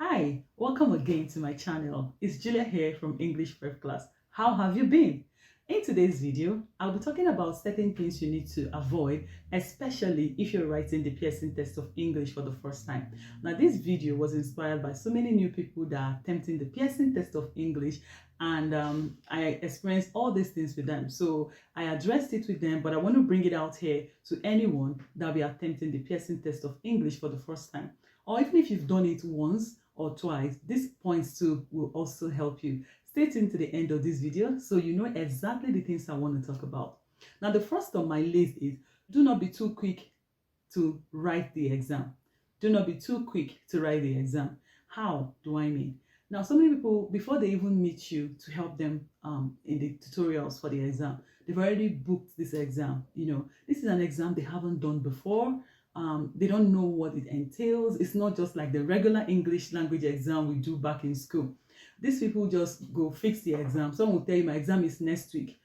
Hi, welcome again to my channel. It's Julia here from English Prep Class. How have you been? In today's video, I'll be talking about certain things you need to avoid, especially if you're writing the Pearson test of English for the first time. Now, this video was inspired by so many new people that are attempting the Pearson test of English, and I experienced all these things with them. So I addressed it with them, but I want to bring it out here to anyone that will be attempting the Pearson test of English for the first time. Or even if you've done it once or twice, these points too will also help you. Stay tuned to the end of this video so you know exactly the things I want to talk about. Now, the first on my list is do not be too quick to write the exam. Do not be too quick to write the exam. How do I mean? Now, so many people, before they even meet you to help them in the tutorials for the exam, they've already booked this exam. This is an exam they haven't done before. They don't know what it entails. It's not just like the regular English language exam we do back in school. These people just go fix the exam. Someone will tell you, my exam is next week.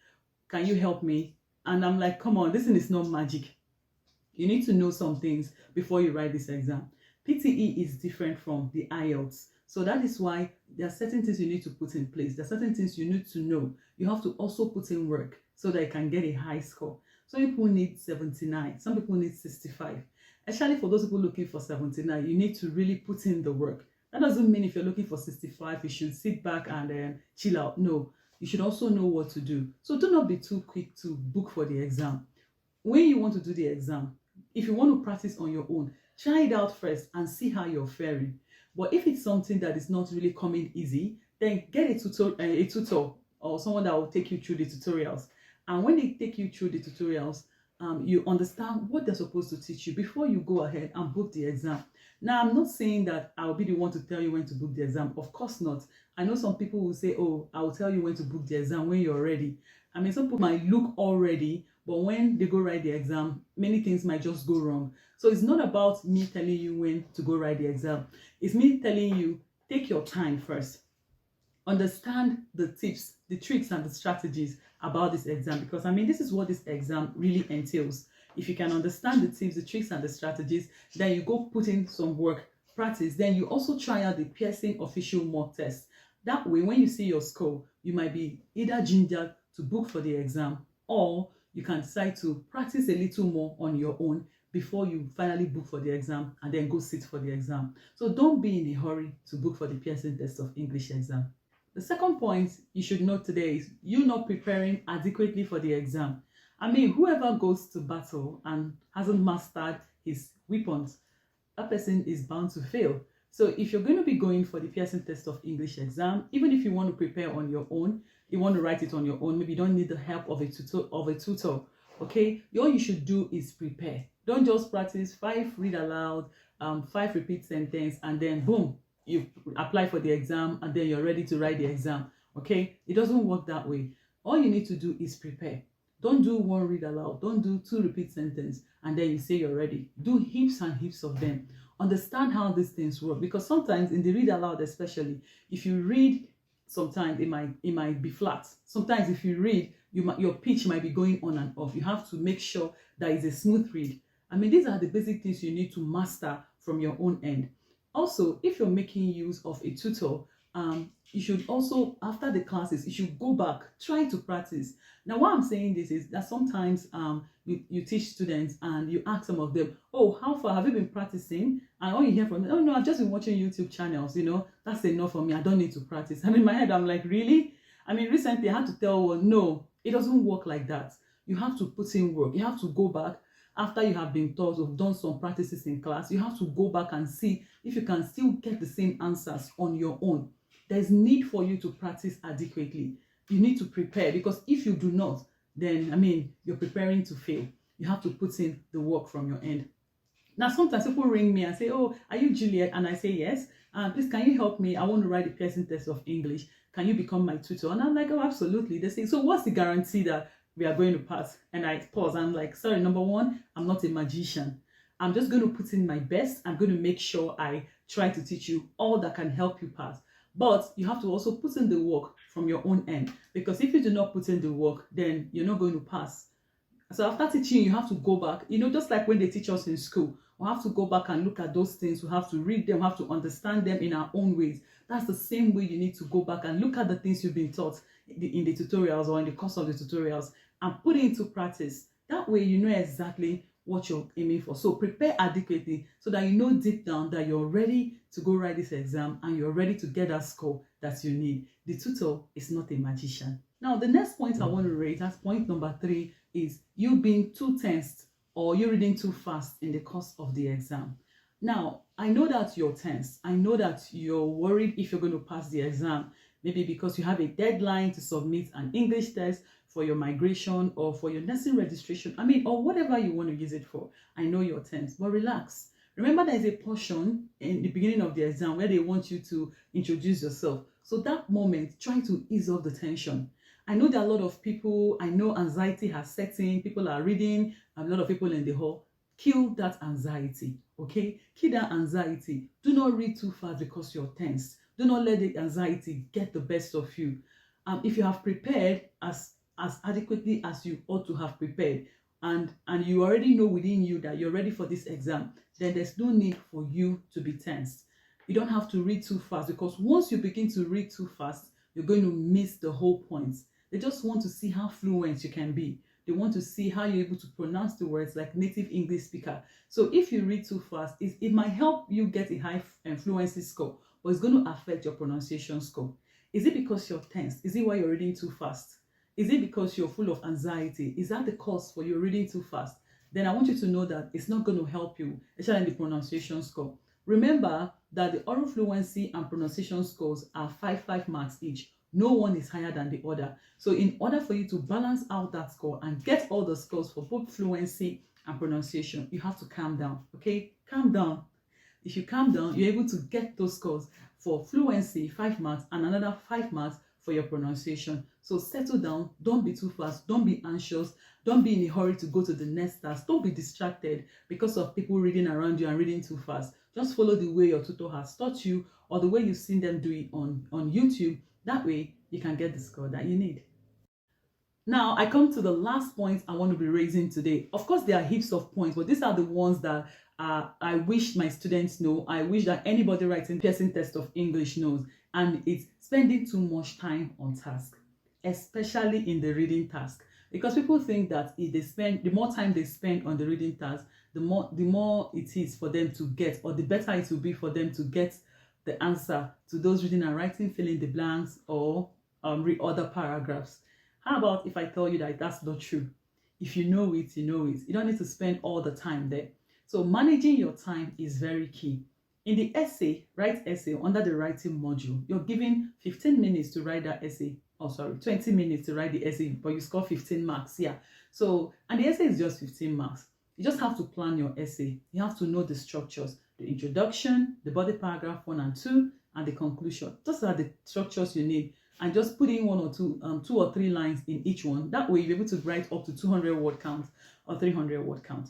Can you help me? And I'm like, come on, this thing is not magic. You need to know some things before you write this exam. PTE is different from the IELTS. So that is why there are certain things you need to put in place. There are certain things you need to know. You have to also put in work so that you can get a high score. Some people need 79. Some people need 65. Especially for those people looking for 79, you need to really put in the work. That doesn't mean if you're looking for 65, you should sit back and chill out. No, you should also know what to do. So do not be too quick to book for the exam. When you want to do the exam, if you want to practice on your own, try it out first and see how you're faring. But if it's something that is not really coming easy, then get a tutor or someone that will take you through the tutorials. And when they take you through the tutorials, you understand what they're supposed to teach you before you go ahead and book the exam. Now, I'm not saying that I'll be the one to tell you when to book the exam. Of course not. I know some people will say, oh, I'll tell you when to book the exam when you're ready. I mean, some people might look all ready, but when they go write the exam, many things might just go wrong. So it's not about me telling you when to go write the exam. It's me telling you, take your time first. Understand the tips, the tricks, and the strategies about this exam, because I mean, this is what this exam really entails. If you can understand the tips, the tricks, and the strategies, then you go put in some work, practice, then you also try out the Pearson official mock test. That way, when you see your score, you might be either gingered to book for the exam, or you can decide to practice a little more on your own before you finally book for the exam and then go sit for the exam. So don't be in a hurry to book for the Pearson test of English exam. The second point you should note today is you not preparing adequately for the exam. I mean, whoever goes to battle and hasn't mastered his weapons, that person is bound to fail. So if you're going to be going for the Pearson test of English exam, even if you want to prepare on your own, you want to write it on your own, maybe you don't need the help of a tutor, okay? All you should do is prepare. Don't just practice 5 read aloud, 5 repeat sentence, and then boom, you apply for the exam and then you're ready to write the exam. Okay, it doesn't work that way. All you need to do is prepare. Don't do 1 read aloud, don't do 2 repeat sentence and then you say you're ready. Do heaps and heaps of them. Understand how these things work, because sometimes in the read aloud, especially if you read, sometimes it might be flat. Sometimes if you read, your pitch might be going on and off. You have to make sure that it's a smooth read. I mean, these are the basic things you need to master from your own end. Also, if you're making use of a tutor, you should also, after the classes, you should go back, try to practice. Now, why I'm saying this is that sometimes you teach students and you ask some of them, oh, how far have you been practicing? And all you hear from them, oh, no, I've just been watching YouTube channels, that's enough for me. I don't need to practice. And in my head, I'm like, really? I mean, recently I had to tell one, no, it doesn't work like that. You have to put in work. You have to go back. After you have been taught or done some practices in class, you have to go back and see if you can still get the same answers on your own. There's need for you to practice adequately. You need to prepare, because if you do not, then, I mean, you're preparing to fail. You have to put in the work from your end. Now, sometimes people ring me and say, oh, are you Juliet? And I say, yes. Please, can you help me? I want to write the Pearson test of English. Can you become my tutor? And I'm like, oh, absolutely. They say, so what's the guarantee that we are going to pass? And I pause. I'm like, sorry, number one, I'm not a magician. I'm just going to put in my best. I'm going to make sure I try to teach you all that can help you pass. But you have to also put in the work from your own end, because if you do not put in the work, then you're not going to pass. So after teaching, you have to go back, just like when they teach us in school, we have to go back and look at those things. We have to read them, we have to understand them in our own ways. That's the same way you need to go back and look at the things you've been taught in the tutorials or in the course of the tutorials and put it into practice. That way you know exactly what you're aiming for. So prepare adequately so that you know deep down that you're ready to go write this exam and you're ready to get that score that you need. The tutor is not a magician. Now, the next point I want to rate as point number 3 is you being too tensed or you reading too fast in the course of the exam. Now, I know that you're tense. I know that you're worried if you're going to pass the exam, maybe because you have a deadline to submit an English test for your migration or for your nursing registration, or whatever you want to use it for. I know you're tense, but relax. Remember, there is a portion in the beginning of the exam where they want you to introduce yourself. So that moment, try to ease off the tension. I know there are a lot of people, I know anxiety has set in, people are reading, a lot of people in the hall. Kill that anxiety, okay? Kill that anxiety. Do not read too fast because you're tense. Do not let the anxiety get the best of you. If you have prepared as adequately as you ought to have prepared, and you already know within you that you're ready for this exam, then there's no need for you to be tense. You don't have to read too fast, because once you begin to read too fast, you're going to miss the whole point. They just want to see how fluent you can be. They want to see how you're able to pronounce the words like native English speaker. So if you read too fast, it might help you get a high fluency score, but it's going to affect your pronunciation score. Is it because you're tense? Is it why you're reading too fast? Is it because you're full of anxiety? Is that the cause for you reading too fast? Then I want you to know that it's not going to help you, especially in the pronunciation score. Remember that the oral fluency and pronunciation scores are 5 marks each. No one is higher than the other. So in order for you to balance out that score and get all the scores for both fluency and pronunciation, you have to calm down, okay? Calm down. If you calm down, you're able to get those scores for fluency, 5 marks, and another 5 marks for your pronunciation. So settle down, don't be too fast, don't be anxious, don't be in a hurry to go to the next task, don't be distracted because of people reading around you and reading too fast. Just follow the way your tutor has taught you or the way you've seen them do it on YouTube. That way you can get the score that you need. Now I come to the last point I want to be raising today. Of course, there are heaps of points, but these are the ones that I wish my students know. I wish that anybody writing Pearson test of English knows, and it's spending too much time on task, especially in the reading task. Because people think that if they spend, the more time they spend on the reading task, the more it is for them to get, or the better it will be for them to get the answer to those reading and writing, fill in the blanks, or read other paragraphs. How about if I tell you that that's not true? If you know it, you know it. You don't need to spend all the time there. So managing your time is very key. In the essay, write essay under the writing module, you're given 15 minutes to write that essay. Oh, sorry, 20 minutes to write the essay, but you score 15 marks. Yeah. So, and the essay is just 15 marks. You just have to plan your essay. You have to know the structures, the introduction, the body paragraph 1 and 2, and the conclusion. Those are the structures you need. And just put in 1 or 2 or 3 lines in each one. That way you'll be able to write up to 200 word count or 300 word count.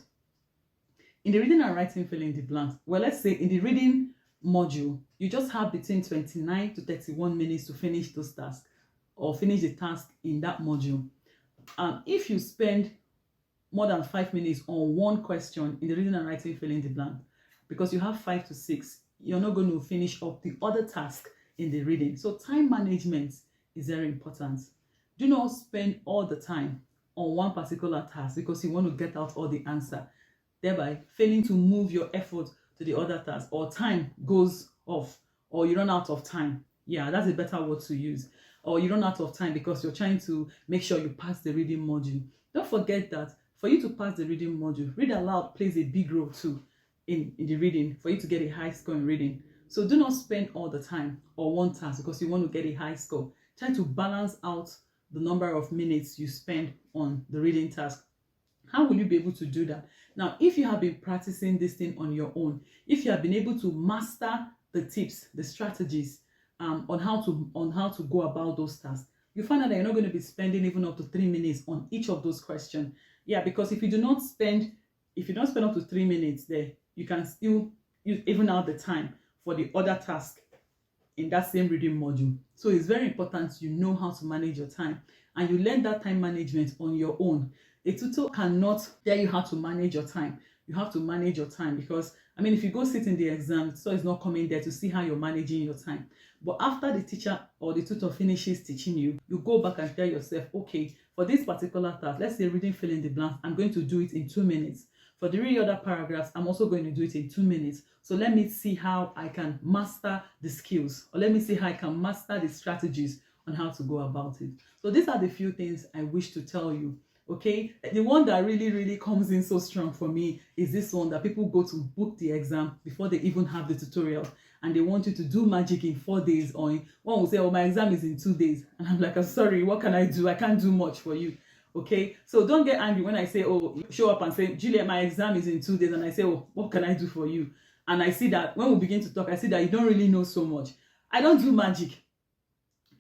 In the reading and writing, fill in the blanks. Well, let's say in the reading module, you just have between 29 to 31 minutes to finish those tasks or finish the task in that module. If you spend more than 5 minutes on one question in the reading and writing, fill in the blank, because you have 5 to 6, you're not going to finish up the other task in the reading. So time management is very important. Do not spend all the time on one particular task because you want to get out all the answer, thereby failing to move your effort to the other task, or time goes off, or you run out of time. Yeah, that's a better word to use. Or you run out of time because you're trying to make sure you pass the reading module. Don't forget that for you to pass the reading module, read aloud plays a big role too in the reading for you to get a high score in reading. So do not spend all the time on one task because you want to get a high score. Try to balance out the number of minutes you spend on the reading task. How will you be able to do that? Now, if you have been practicing this thing on your own, if you have been able to master the tips, the strategies on how to go about those tasks, you find out that you're not going to be spending even up to 3 minutes on each of those questions. Yeah, because if you don't spend up to 3 minutes there, you can still use even out the time for the other task in that same reading module. So it's very important you know how to manage your time, and you learn that time management on your own. A tutor cannot tell you how to manage your time. You have to manage your time because, I mean, if you go sit in the exam, so it's not coming there to see how you're managing your time. But after the teacher or the tutor finishes teaching you, you go back and tell yourself, okay, for this particular task, let's say reading fill in the blanks, I'm going to do it in 2 minutes. For the read other paragraphs, I'm also going to do it in 2 minutes. So let me see how I can master the skills, or let me see how I can master the strategies on how to go about it. So these are the few things I wish to tell you. Okay, the one that really comes in so strong for me is this one, that people go to book the exam before they even have the tutorial, and they want you to do magic in 4 days, or one will say, oh, my exam is in 2 days, and I'm like, I'm sorry, what can I do? I can't do much for you. Okay, so don't get angry when I say, oh, show up and say, Juliet, my exam is in 2 days, and I say, oh, what can I do for you? And I see that when we begin to talk, I see that you don't really know so much. I don't do magic,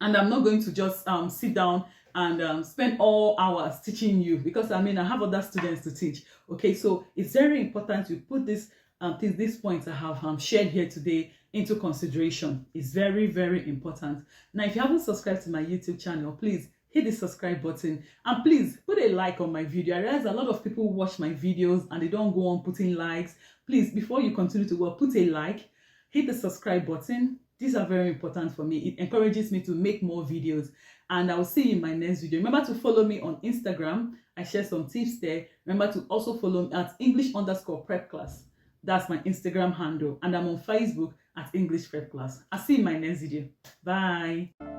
and I'm not going to just sit down and spend all hours teaching you, because I mean, I have other students to teach. Okay, so it's very important to put this these points I have shared here today into consideration. It's very important. Now, if you haven't subscribed to my YouTube channel, please hit the subscribe button, and please put a like on my video. I realize a lot of people watch my videos and they don't go on putting likes. Please, before you continue to work, put a like, hit the subscribe button. These are very important for me. It encourages me to make more videos, and I will see you in my next video. Remember to follow me on Instagram. I share some tips there. Remember to also follow me at English_prep class. That's my Instagram handle, and I'm on Facebook at English Prep Class. I'll see you in my next video. Bye.